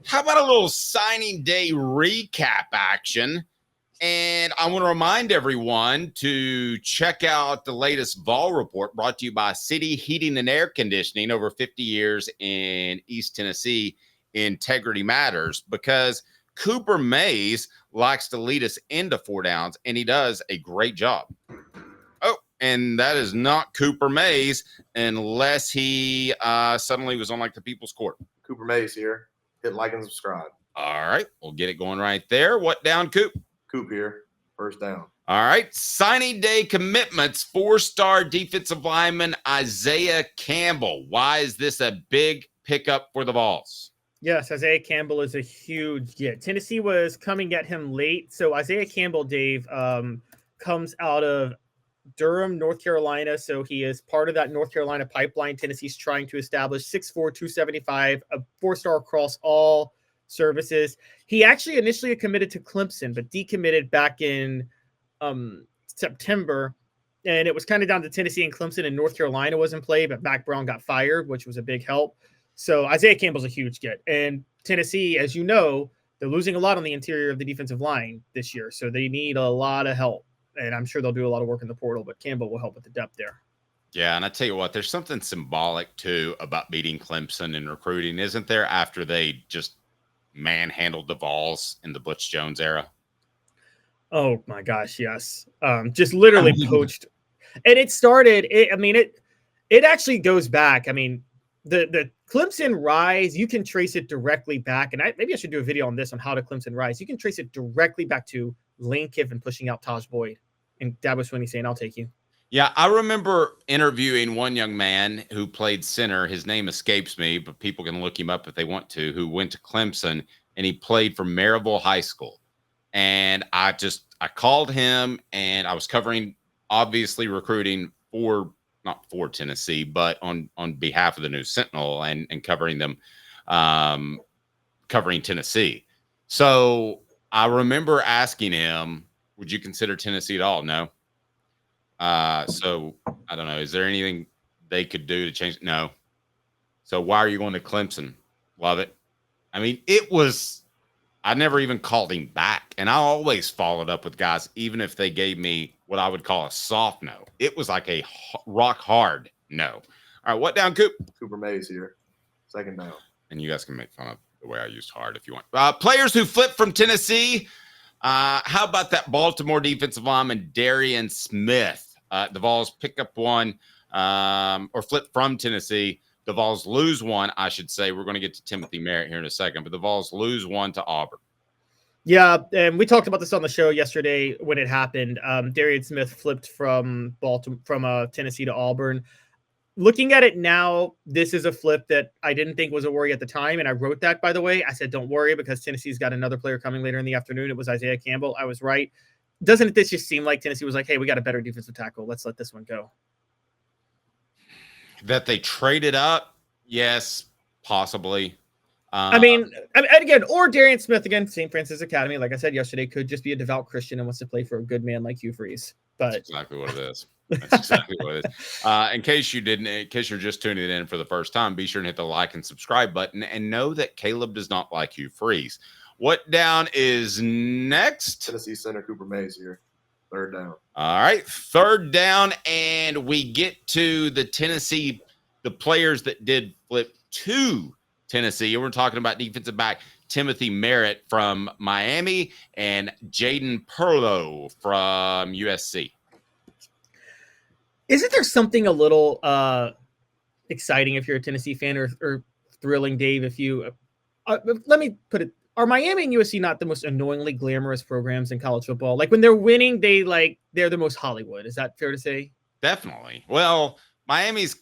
How about a little signing day recap action? And I want to remind everyone to check out the latest Vol report brought to you by City Heating and Air Conditioning, over 50 years in East Tennessee. Integrity matters, because Cooper Mays likes to lead us into four downs, and he does a great job. Oh, and that is not Cooper Mays, unless he suddenly was on like the People's Court. Cooper Mays here. Hit like and subscribe. All right, we'll get it going right there. What down, Coop? Coop here. First down. All right. Signing day commitments. 4-star defensive lineman Isaiah Campbell. Why is this a big pickup for the Vols? Yes, Isaiah Campbell is a huge get. Tennessee was coming at him late. So Isaiah Campbell, Dave, comes out of Durham, North Carolina. So he is part of that North Carolina pipeline Tennessee's trying to establish. 6'4", 275, a 4-star across all services. He actually initially committed to Clemson, but decommitted back in September. And it was kind of down to Tennessee and Clemson, and North Carolina was in play, but Mac Brown got fired, which was a big help. So Isaiah Campbell's a huge get. And Tennessee, as you know, they're losing a lot on the interior of the defensive line this year. So they need a lot of help. And I'm sure they'll do a lot of work in the portal, but Campbell will help with the depth there. Yeah, and I tell you what, there's something symbolic, too, about beating Clemson in recruiting, isn't there, after they just manhandled the Vols in the Butch Jones era? Oh, my gosh, yes. Just literally poached. And it started, it actually goes back. I mean, the Clemson rise, you can trace it directly back. And maybe I should do a video on this, on how to Clemson rise. You can trace it directly back to Lane Kiffin pushing out Taj Boyd and Dabo Swinney saying, "I'll take you." Yeah, I remember interviewing one young man who played center. His name escapes me, but people can look him up if they want to, who went to Clemson, and he played for Maryville High School. And I called him, and I was covering, obviously, recruiting not for Tennessee, but on behalf of the News Sentinel, and covering them, covering Tennessee. So I remember asking him, would you consider Tennessee at all? No. So I don't know. Is there anything they could do to change it? No. So why are you going to Clemson? Love it. I mean, I never even called him back. And I always followed up with guys, even if they gave me what I would call a soft no. It was like a rock hard no. All right, what down, Coop? Cooper Mays here. Second down. And you guys can make fun of the way I used hard if you want. Players who flipped from Tennessee. How about that Baltimore defensive lineman, Darrion Smith? The Vols pick up one, or flip from Tennessee. The Vols lose one, I should say. We're going to get to Timothy Merritt here in a second, but the Vols lose one to Auburn. Yeah, and we talked about this on the show yesterday when it happened. Darrion Smith flipped from Tennessee to Auburn. Looking at it now, this is a flip that I didn't think was a worry at the time, and I wrote that, by the way. I said, don't worry, because Tennessee's got another player coming later in the afternoon. It was Isaiah Campbell. I was right. Doesn't this just seem like Tennessee was like, hey, we got a better defensive tackle. Let's let this one go. That they traded up? Yes, possibly. Again, or Darrion Smith, again, St. Francis Academy, like I said yesterday, could just be a devout Christian and wants to play for a good man like Hugh Freeze. But that's exactly what it is. That's exactly what it is. In case you're just tuning in for the first time, be sure to hit the like and subscribe button, and know that Caleb does not like Hugh Freeze. What down is next? Tennessee center Cooper Mays here. Third down. All right, third down, and we get to the players that did flip to Tennessee. We're talking about defensive back Timothy Merritt from Miami and Jadon Perlotte from USC. Isn't there something a little exciting if you're a Tennessee fan, or thrilling, Dave, if you let me put it, are Miami and USC not the most annoyingly glamorous programs in college football? Like, when they're winning, they're the most Hollywood. Is that fair to say? Definitely. Well, Miami's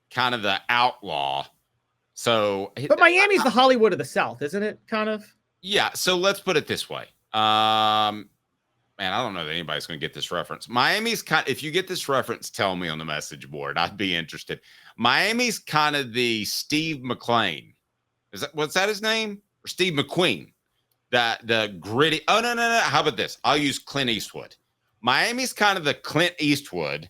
kind of the outlaw. But Miami's the Hollywood of the South, isn't it? Kind of. Yeah. So let's put it this way. Man, I don't know that anybody's going to get this reference. Miami's if you get this reference, tell me on the message board. I'd be interested. Miami's kind of the Steve McClain. What's that his name? Or Steve McQueen? The gritty. Oh, no. How about this? I'll use Clint Eastwood. Miami's kind of the Clint Eastwood,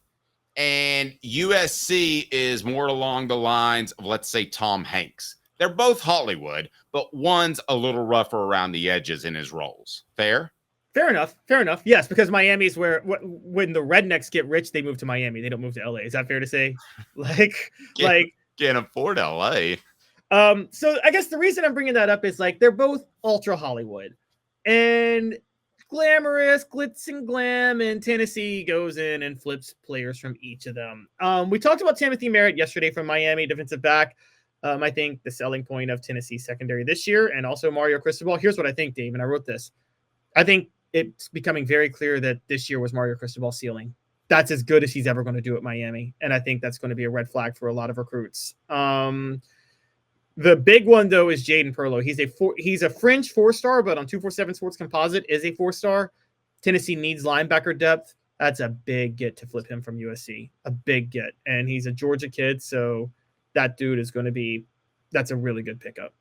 and USC is more along the lines of, let's say, Tom Hanks. They're both Hollywood, but one's a little rougher around the edges in his roles. Fair? Fair enough. Fair enough. Yes, because Miami's where when the rednecks get rich, they move to Miami. They don't move to LA. Is that fair to say? Can't afford LA. So I guess the reason I'm bringing that up is like they're both ultra Hollywood and glamorous, glitz and glam, and Tennessee goes in and flips players from each of them. We talked about Timothy Merritt yesterday from Miami, defensive back. I think the selling point of Tennessee secondary this year, and also Mario Cristobal. Here's what I think, Dave, and I wrote this. I think it's becoming very clear that this year was Mario Cristobal's ceiling. That's as good as he's ever going to do at Miami, and I think that's going to be a red flag for a lot of recruits. The big one, though, is Jadon Perlotte. He's a fringe 4-star, but on 247 Sports Composite is a 4-star. Tennessee needs linebacker depth. That's a big get to flip him from USC. A big get, and he's a Georgia kid, so that dude is going to be – that's a really good pickup.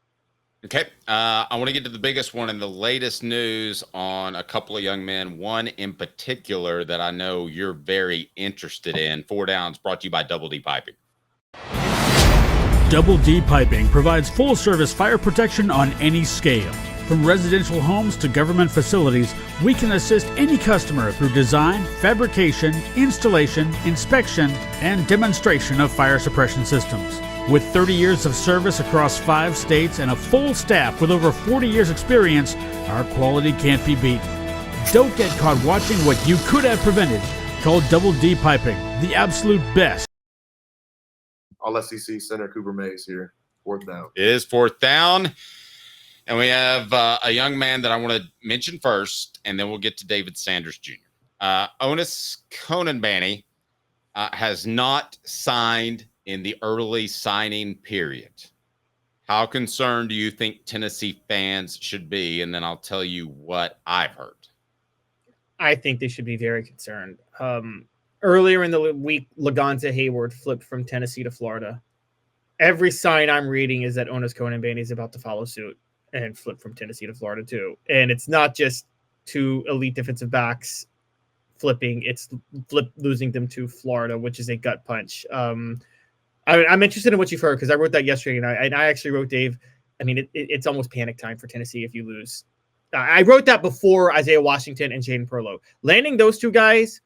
Okay. I want to get to the biggest one in the latest news on a couple of young men, one in particular that I know you're very interested in. 4 Downs brought to you by Double D Piping. Double D Piping provides full-service fire protection on any scale. From residential homes to government facilities, we can assist any customer through design, fabrication, installation, inspection, and demonstration of fire suppression systems. With 30 years of service across 5 states and a full staff with over 40 years experience, our quality can't be beaten. Don't get caught watching what you could have prevented. Call Double D Piping, the absolute best. All SEC center Cooper Mays here. 4th down. It is 4th down. And we have a young man that I want to mention first, and then we'll get to David Sanders Jr. Onis Konanbanny has not signed in the early signing period. How concerned do you think Tennessee fans should be? And then I'll tell you what I've heard. I think they should be very concerned. Earlier in the week, Lagonza Hayward flipped from Tennessee to Florida. Every sign I'm reading is that Onis Konanbanny is about to follow suit and flip from Tennessee to Florida too. And it's not just 2 elite defensive backs flipping, it's losing them to Florida, which is a gut punch. I'm interested in what you've heard because I wrote that yesterday, and I actually wrote, Dave, I mean, it's almost panic time for Tennessee if you lose. I wrote that before Isaiah Washington and Jadon Perlotte. Landing those 2 guys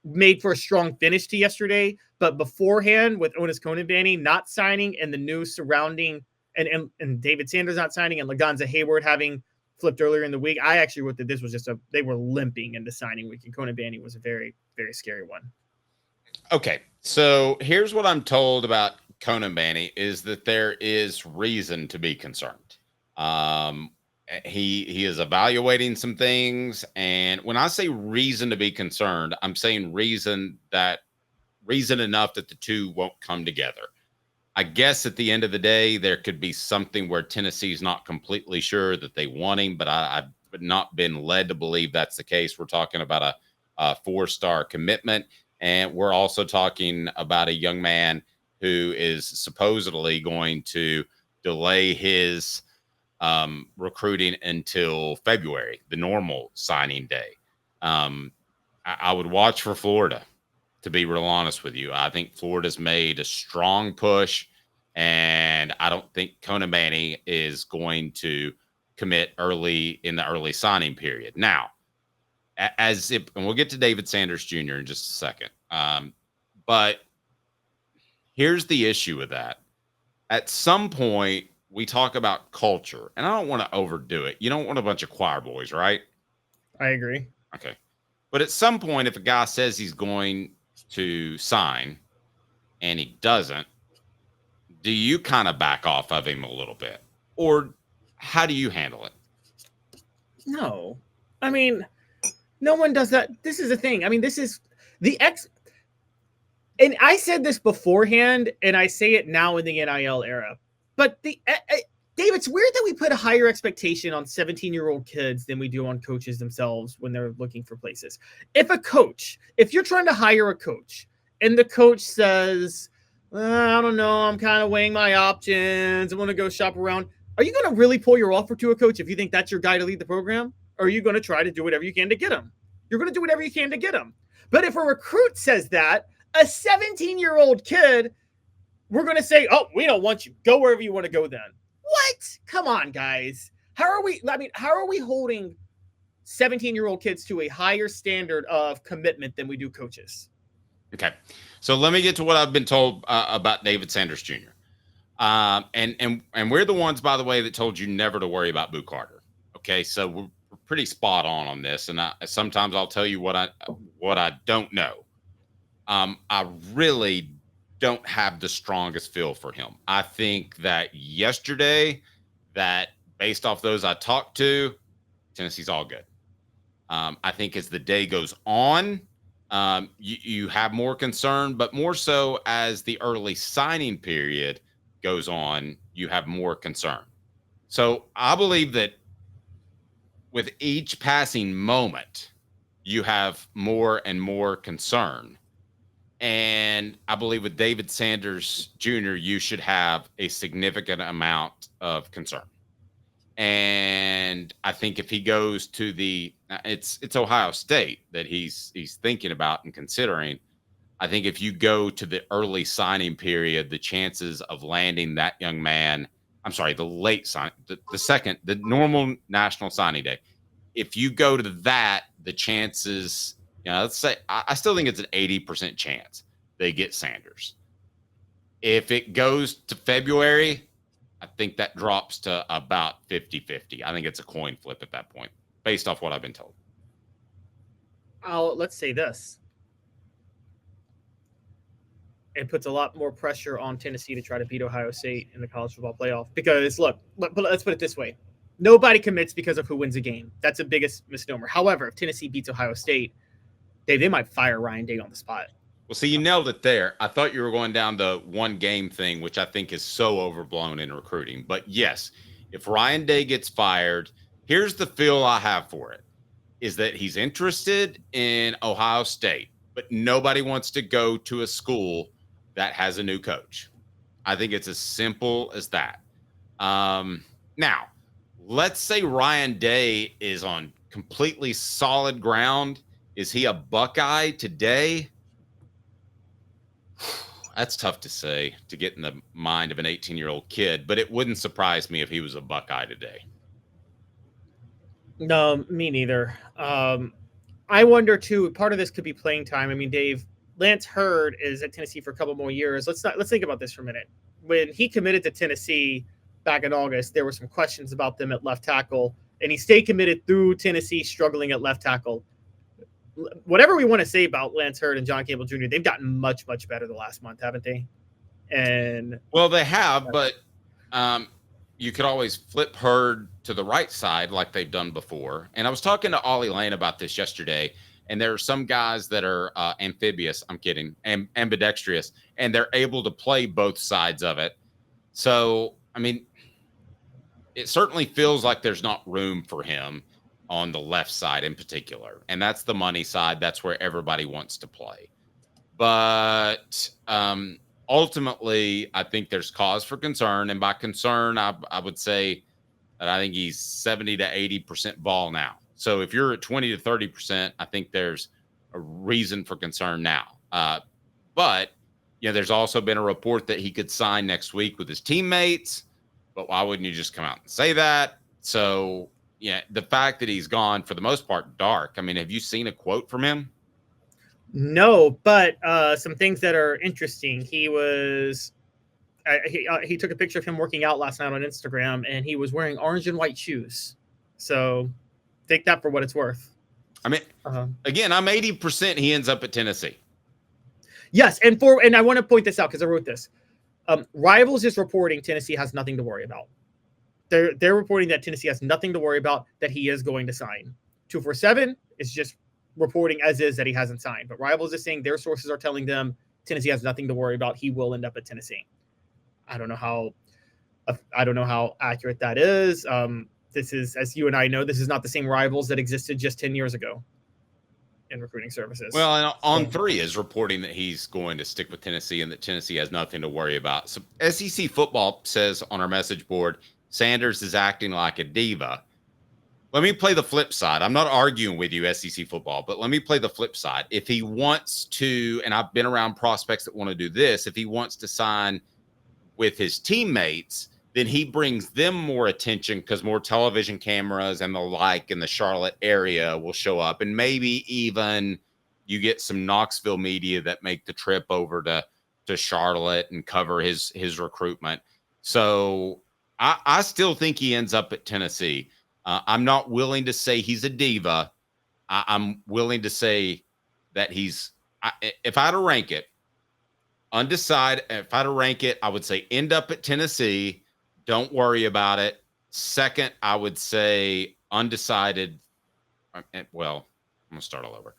made for a strong finish to yesterday, but beforehand with Onis Konanbanny not signing and the news surrounding and David Sanders not signing and Lagonza Hayward having flipped earlier in the week, I actually wrote that this was just they were limping into signing week, and Konanbanny was a very, very scary one. Okay, so here's what I'm told about Konanbanny is that there is reason to be concerned. He is evaluating some things, and when I say reason to be concerned, I'm saying reason enough that the 2 won't come together. I guess at the end of the day, there could be something where Tennessee's not completely sure that they want him, but I've not been led to believe that's the case. We're talking about a 4-star commitment, and we're also talking about a young man who is supposedly going to delay his recruiting until February, the normal signing day. I would watch for Florida, to be real honest with you. I think Florida's made a strong push, and I don't think Konanbanny is going to commit early in the early signing period. Now, and we'll get to David Sanders Jr. in just a second. But here's the issue with that. At some point, we talk about culture, and I don't want to overdo it. You don't want a bunch of choir boys, right? I agree. Okay. But at some point, if a guy says he's going to sign and he doesn't, do you kind of back off of him a little bit? Or how do you handle it? No. I mean, no one does that. This is the thing. I mean, this is the and I said this beforehand, and I say it now in the NIL era. But Dave, it's weird that we put a higher expectation on 17-year-old kids than we do on coaches themselves when they're looking for places. If you're trying to hire a coach and the coach says, I don't know, I'm kind of weighing my options, I want to go shop around, are you going to really pull your offer to a coach if you think that's your guy to lead the program? Or are you going to try to do whatever you can to get him? You're going to do whatever you can to get him. But if a recruit says that, a 17-year-old kid we're going to say, oh, we don't want you. Go wherever you want to go then. What? Come on, guys. How are we holding 17-year-old kids to a higher standard of commitment than we do coaches? Okay. So let me get to what I've been told about David Sanders Jr. And we're the ones, by the way, that told you never to worry about Boo Carter. Okay. So we're pretty spot on this. And sometimes I'll tell you what I don't know. I really don't have the strongest feel for him. I think that yesterday, that based off those I talked to, Tennessee's all good. I think as the day goes on, you have more concern, but more so as the early signing period goes on, you have more concern. So I believe that with each passing moment, you have more and more concern. And I believe with David Sanders Jr., you should have a significant amount of concern. And I think if he goes to it's Ohio State that he's thinking about and considering. I think if you go to the early signing period, the chances of landing that young man, the late sign, the normal national signing day. If you go to that, the chances, let's say, I still think it's an 80% chance they get Sanders. If it goes to February, I think that drops to about 50-50. I think it's a coin flip at that point, based off what I've been told. Let's say this. It puts a lot more pressure on Tennessee to try to beat Ohio State in the college football playoff. Because, look, but let's put it this way. Nobody commits because of who wins a game. That's the biggest misnomer. However, if Tennessee beats Ohio State, they might fire Ryan Day on the spot. Well, see, you nailed it there. I thought you were going down the one game thing, which I think is so overblown in recruiting. But yes, if Ryan Day gets fired, here's the feel I have for it, is that he's interested in Ohio State, but nobody wants to go to a school that has a new coach. I think it's as simple as that. Now, let's say Ryan Day is on completely solid ground. Is he a Buckeye today? That's tough to say, to get in the mind of an 18-year-old kid, but it wouldn't surprise me if he was a Buckeye today. No, me neither. I wonder too, part of this could be playing time. I mean, Dave, Lance Hurd is at Tennessee for a couple more years. Let's think about this for a minute. When he committed to Tennessee back in August, there were some questions about them at left tackle, and he stayed committed through Tennessee struggling at left tackle. Whatever we want to say about Lance Hurd and John Campbell Jr., they've gotten much, much better the last month, haven't they? And well, they have, but you could always flip Hurd to the right side like they've done before. And I was talking to Ollie Lane about this yesterday, and there are some guys that are ambidextrous, and they're able to play both sides of it. So, I mean, it certainly feels like there's not room for him on the left side in particular. And that's the money side. That's where everybody wants to play. But ultimately, I think there's cause for concern. And by concern, I would say that I think he's 70 to 80% ball now. So if you're at 20 to 30%, I think there's a reason for concern now. But, there's also been a report that he could sign next week with his teammates. But why wouldn't you just come out and say that? So, the fact that he's gone, for the most part, dark. I mean, have you seen a quote from him? No, but some things that are interesting. He was he took a picture of him working out last night on Instagram, and he was wearing orange and white shoes. So take that for what it's worth. I mean, again, I'm 80% he ends up at Tennessee. Yes, and I want to point this out because I wrote this. Rivals is reporting Tennessee has nothing to worry about. They're reporting that Tennessee has nothing to worry about, that he is going to sign. 247 is just reporting as is that he hasn't signed. But Rivals is saying their sources are telling them Tennessee has nothing to worry about. He will end up at Tennessee. I don't know how accurate that is. This is, as you and I know, this is not the same Rivals that existed just 10 years ago in recruiting services. Well, and On3 is reporting that he's going to stick with Tennessee and that Tennessee has nothing to worry about. So SEC football says on our message board, Sanders is acting like a diva. Let me play the flip side. I'm not arguing with you, SEC football, but let me play the flip side. If he wants to, and I've been around prospects that want to do this, if he wants to sign with his teammates, then he brings them more attention because more television cameras and the like in the Charlotte area will show up. And maybe even you get some Knoxville media that make the trip over to Charlotte and cover his recruitment. So I still think he ends up at Tennessee. I'm not willing to say he's a diva. I'm willing to say that if I had to rank it, undecided, if I had to rank it, I would say end up at Tennessee. Don't worry about it. Second, I would say undecided. Well, I'm going to start all over.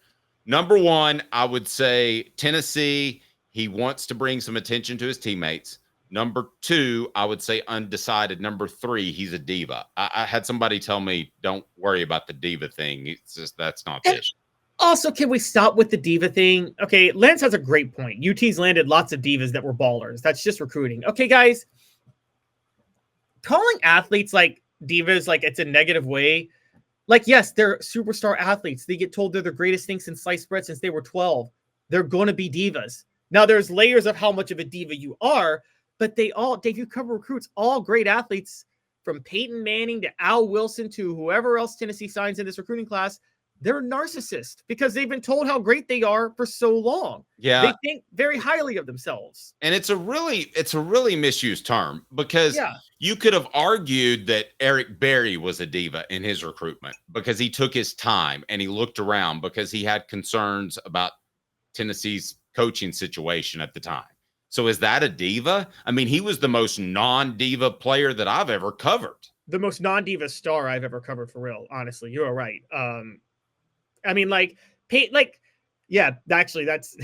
Number one, I would say Tennessee. He wants to bring some attention to his teammates. Number two, I would say undecided. Number three, he's a diva. I had somebody tell me, don't worry about the diva thing. It's just, that's not the issue. Also, can we stop with the diva thing? Okay, Lance has a great point. UT's landed lots of divas that were ballers. That's just recruiting. Okay, guys, calling athletes like divas, like it's a negative way. Like, yes, they're superstar athletes. They get told they're the greatest thing since sliced bread since they were 12. They're going to be divas. Now, there's layers of how much of a diva you are, but they all, Dave, you cover recruits, all great athletes from Peyton Manning to Al Wilson to whoever else Tennessee signs in this recruiting class. They're narcissists because they've been told how great they are for so long. Yeah. They think very highly of themselves. And it's a really misused term because you could have argued that Eric Berry was a diva in his recruitment because he took his time and he looked around because he had concerns about Tennessee's coaching situation at the time. So is that a diva? I mean, he was the most non-diva player that I've ever covered. The most non-diva star I've ever covered, for real. Honestly, you're right. I mean, yeah, actually, that's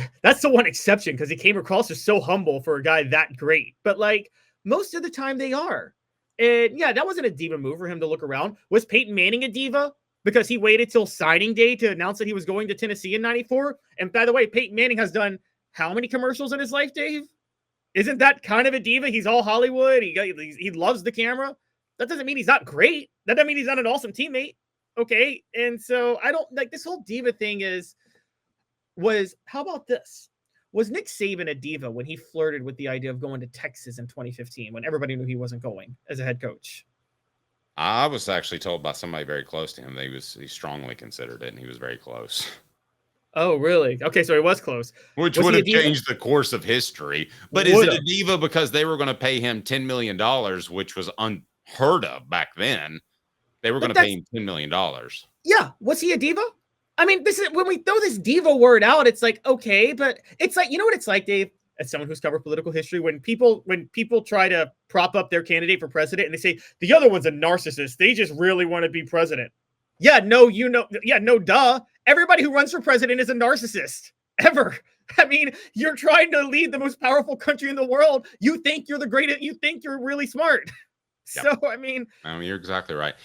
the one exception because he came across as so humble for a guy that great. But like most of the time, they are. And yeah, that wasn't a diva move for him to look around. Was Peyton Manning a diva because he waited till signing day to announce that he was going to Tennessee in '94? And by the way, Peyton Manning has done how many commercials in his life, Dave? Isn't that kind of a diva? He's all Hollywood. He loves the camera. That doesn't mean he's not great. That doesn't mean he's not an awesome teammate. Okay. And so I don't like this whole diva thing how about this? Was Nick Saban a diva when he flirted with the idea of going to Texas in 2015 when everybody knew he wasn't going as a head coach? I was actually told by somebody very close to him that he strongly considered it and he was very close. Oh, really? Okay, so he was close. Which would have changed the course of history. But is it a diva because they were going to pay him $10 million, which was unheard of back then? They were going to pay him $10 million. Yeah. Was he a diva? I mean, this is when we throw this diva word out, it's like, okay, but it's like, you know what it's like, Dave? As someone who's covered political history, when people try to prop up their candidate for president and they say, the other one's a narcissist. They just really want to be president. Yeah, no, duh. Everybody who runs for president is a narcissist. Ever. I mean, you're trying to lead the most powerful country in the world. You think you're the greatest. You think you're really smart. Yep. So, I mean, you're exactly right.